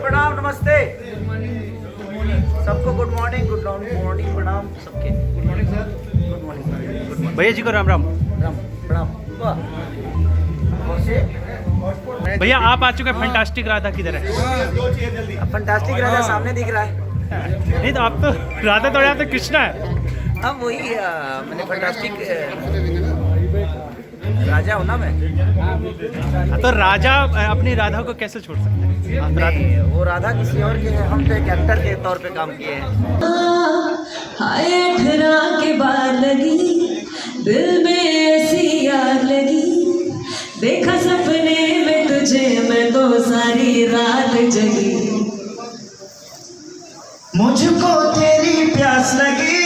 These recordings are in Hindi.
प्रणाम, नमस्ते सबको। गुड मॉर्निंग, प्रणाम सबके। Good morning sir. Good morning sir. Good morning भैया जी को राम राम। राम प्रणाम। भैया आप आ चुके हैं, फैंटास्टिक राधा किधर है? फंटास्टिक राजा सामने दिख रहा है। नहीं तो आप तो राधा तो यहाँ तो कृष्णा है। हाँ वही मैंने फंटास्टिक राजा हूँ ना मैं। तो राजा अपनी राधा को कैसे छोड़ सकते हैं? आप नहीं, वो राधा किसी और के हैं, हम तो एक एक्टर के तौर पे काम किए हैं। हाय अठरा के बाद लगी दिल में ऐसी आग लगी, देखा सपने में तुझे मैं तो सारी रात जगी। मुझको तेरी प्यास लगी,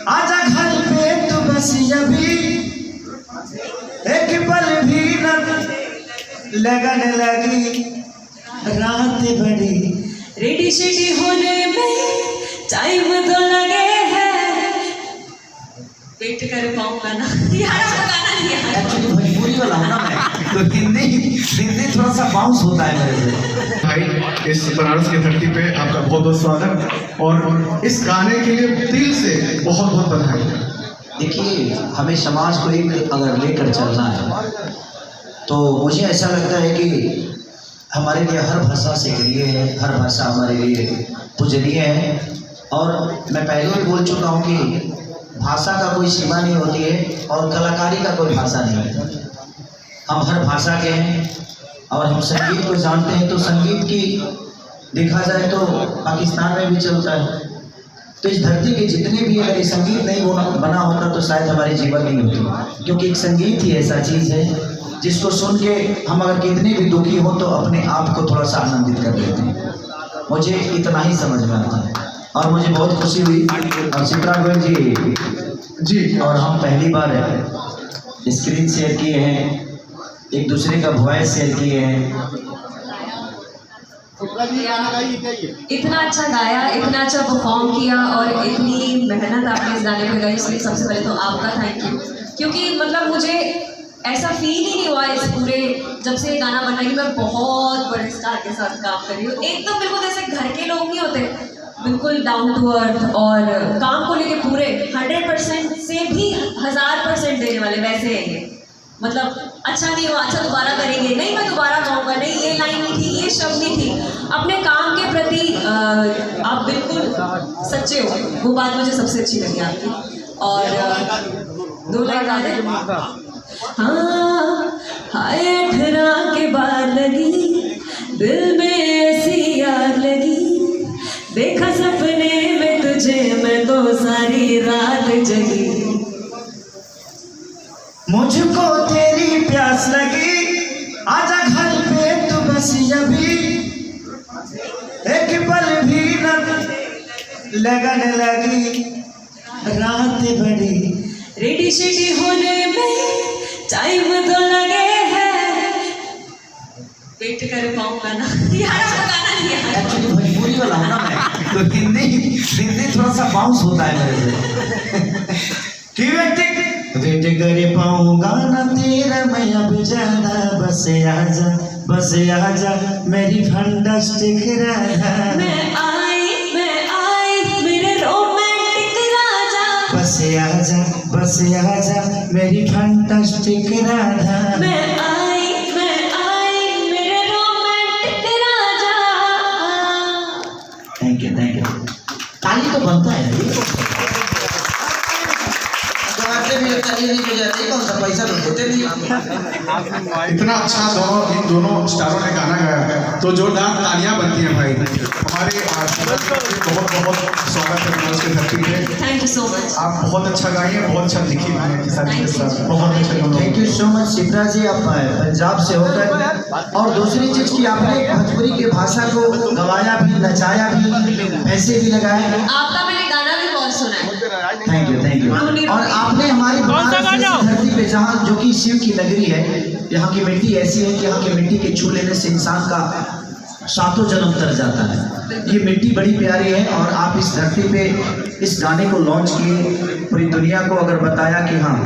आजा घर पे तू बस अभी, एक पल भी न लगने लगी रात बड़ी। रेडी शेडी होने में टाइम तो लगे है, वेट कर पाऊंगा ना यार, गाना नहीं यार। एक्चुअली भोजपुरी वाला हूँ ना मैं, तो हिंदी थोड़ा सा बाउंस होता है मेरे से। भाई इस बनारस की धरती पे आपका बहुत बहुत स्वागत और इस गाने के लिए दिल से बहुत बहुत बधाई। देखिए, हमें समाज को एक अगर लेकर चलना है तो मुझे ऐसा लगता है कि हमारे लिए हर भाषा सीखनीय है, हर भाषा हमारे लिए पूजनीय है। और मैं पहले भी बोल चुका हूँ कि भाषा का कोई सीमा नहीं होती है और कलाकारी का कोई भाषा नहीं है। हम हर भाषा के हैं और हम संगीत को जानते हैं, तो संगीत की देखा जाए तो पाकिस्तान में भी चलता है। तो इस धरती के जितने भी, अगर ये संगीत नहीं बना होता तो शायद हमारे जीवन नहीं होती, क्योंकि एक संगीत ही ऐसा चीज़ है जिसको सुन के हम अगर कितने भी दुखी हो तो अपने आप को थोड़ा सा आनंदित कर लेते हैं। मुझे इतना ही समझ में आता है और मुझे बहुत खुशी हुई। और चित्रा गोयल जी और हम पहली बार स्क्रीन शेयर किए हैं, एक दूसरे का वॉइस शेयर किए हैं। इतना अच्छा गाया, इतना अच्छा परफॉर्म किया और इतनी मेहनत आपने इस गाने पे गाई, इसलिए सबसे पहले तो आपका थैंक यू। क्योंकि मतलब मुझे ऐसा फील ही नहीं हुआ इस पूरे, जब से ये गाना बना कि मैं बहुत बड़े स्टार के साथ काम कर रही हूँ। एक तो बिल्कुल जैसे घर के लोग नहीं होते, बिल्कुल डाउन टू अर्थ और काम को लेके पूरे 100% से भी 1000% देने वाले, वैसे है ये। मतलब अच्छा नहीं हुआ, अच्छा दोबारा करेंगे, नहीं मैं दोबारा गाऊंगा, नहीं ये लाइन नहीं थी, ये शब्द नहीं थी। अपने काम के प्रति आप बिल्कुल सच्चे हो, वो बात मुझे सबसे अच्छी लगी आपकी। और 2 लाइन गा दें। हाँ हाय अठरा के बाद लगी दिल में ऐसी आग लगी, देखा सपने में तुझे मैं तो सारी रात जगी। मुझको तेरी प्यास लगी, आजा घर पे तू बस अभी, एक पल भी न लगने लगी रात बड़ी। रेडी शेडी होने में टाइम तो लगे है, वेट कर पाऊंगा ना यार, गाना नहीं यार। एक्चुअली भोजपुरी वाला हूँ ना मैं, तो हिंदी थोड़ा सा बाउंस होता है मेरे से। वेट कर पाऊंगा ना तेरा मैं अब ज्यादा, बस आजा मेरी फंटास्टिक राधा। मैं आई मेरे रोमांटिक राजा, बस आजा मेरी फंटास्टिक राधा। मैं आई मेरे रोमांटिक राजा। थैंक यू ताली तो बनता है पैसा तो देते नहीं। इतना अच्छा इन दोनों स्टारों ने गाना गाया है, तो जोरदार तालियां बनती हैं भाई। हमारे बहुत बहुत स्वागत है बनारस की धरती पे। Thank you so much. आप बहुत अच्छा गाई हैं, बहुत अच्छा लिखी है, बहुत अच्छा। Thank you so much Chitra ji, आप पंजाब से होकर, और दूसरी चीज की आपने भोजपुरी की भाषा को गवाया भी, नचाया भी, पैसे भी लगाए। आपका मैंने गाना भी बहुत सुना है। Thank you. और आपने हमारी धरती पे, जहाँ जो कि शिव की नगरी है, यहाँ की मिट्टी ऐसी है कि यहाँ की मिट्टी के छू लेने से इंसान का 7 जन्म तर जाता है। ये मिट्टी बड़ी प्यारी है और आप इस धरती पे इस गाने को लॉन्च किए, पूरी दुनिया को अगर बताया कि हाँ,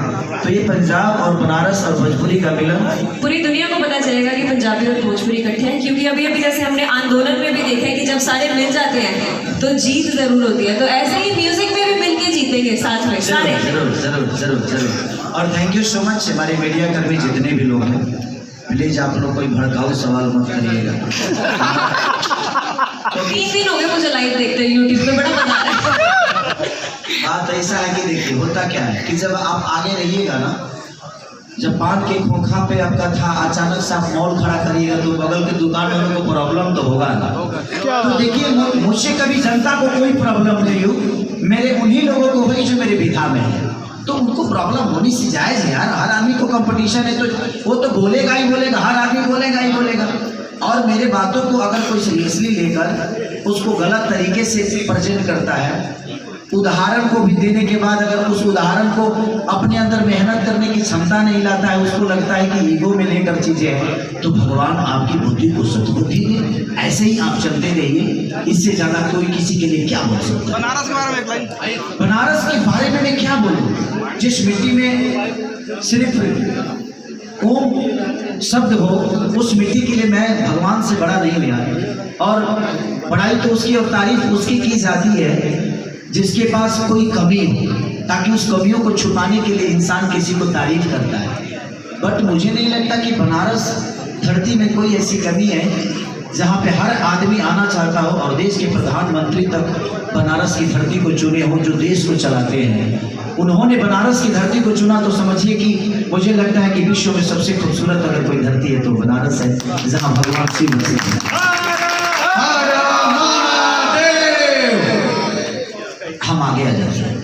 तो ये पंजाब और बनारस और भोजपुरी का मिलन पूरी दुनिया को पता चलेगा। चलेगा कि पंजाबी और भोजपुरी इकट्ठे हैं, क्योंकि अभी अभी जैसे हमने आंदोलन में भी देखा है कि जब सारे मिल जाते हैं तो जीत जरूर होती है। तो ऐसे ही म्यूजिक में भी मिलके जीतेंगे साथ में सारे। जरूर जरूर जरूर जरूर। और थैंक यू सो मच हमारे मीडिया कर्मी जितने भी लोग हैं, प्लीज आप लोग कोई भड़काऊ सवाल मत करिएगा। तो 3 दिन हो गए मुझे लाइव देखते हैं यूट्यूब पे, बड़ा मजा आ रहा है। बात ऐसा है कि देखिए होता क्या है कि जब आप आगे रहिएगा ना, जब पान के खोखा पे आपका था, अचानक से आप मॉल खड़ा करिएगा तो बगल के दुकान वालों को प्रॉब्लम तो होगा ना। तो देखिए मुझसे कभी जनता को कोई प्रॉब्लम नहीं हो, मेरे उन्हीं लोगों को हुई जो मेरे विधा में है, तो उनको प्रॉब्लम होनी सी जायज़ है यार। हर आदमी को कंपटीशन है तो वो तो बोलेगा ही बोलेगा, हर आदमी बोलेगा ही बोलेगा। और मेरे बातों को अगर कोई सीरियसली लेकर उसको गलत तरीके से प्रेजेंट करता है, उदाहरण को भी देने के बाद अगर उस उदाहरण को अपने अंदर मेहनत करने की क्षमता नहीं लाता है, उसको लगता है कि ईगो में लेकर चीजें हैं, तो भगवान आपकी बुद्धि को सद्बुद्धि दे। ऐसे ही आप चलते रहिए, इससे ज्यादा कोई किसी के लिए क्या बोल सकता है। बनारस के बारे में एक लाइन। बनारस के बारे में मैं क्या बोलूं, जिस मिट्टी में सिर्फ ओम शब्द हो, उस मिट्टी के लिए मैं भगवान से बड़ा नहीं लिया। और बड़ाई तो उसकी और तारीफ उसकी की जाती है जिसके पास कोई कमी हो, ताकि उस कमियों को छुपाने के लिए इंसान किसी को तारीफ करता है। बट मुझे नहीं लगता कि बनारस धरती में कोई ऐसी कमी है जहाँ पे हर आदमी आना चाहता हो और देश के प्रधानमंत्री तक बनारस की धरती को चुने हो, जो देश को चलाते हैं। उन्होंने बनारस की धरती को चुना, तो समझिए कि मुझे लगता है कि विश्व में सबसे खूबसूरत अगर कोई धरती है तो बनारस है, जहाँ भगवान शिव बसे। हम आगे आ जाते हैं।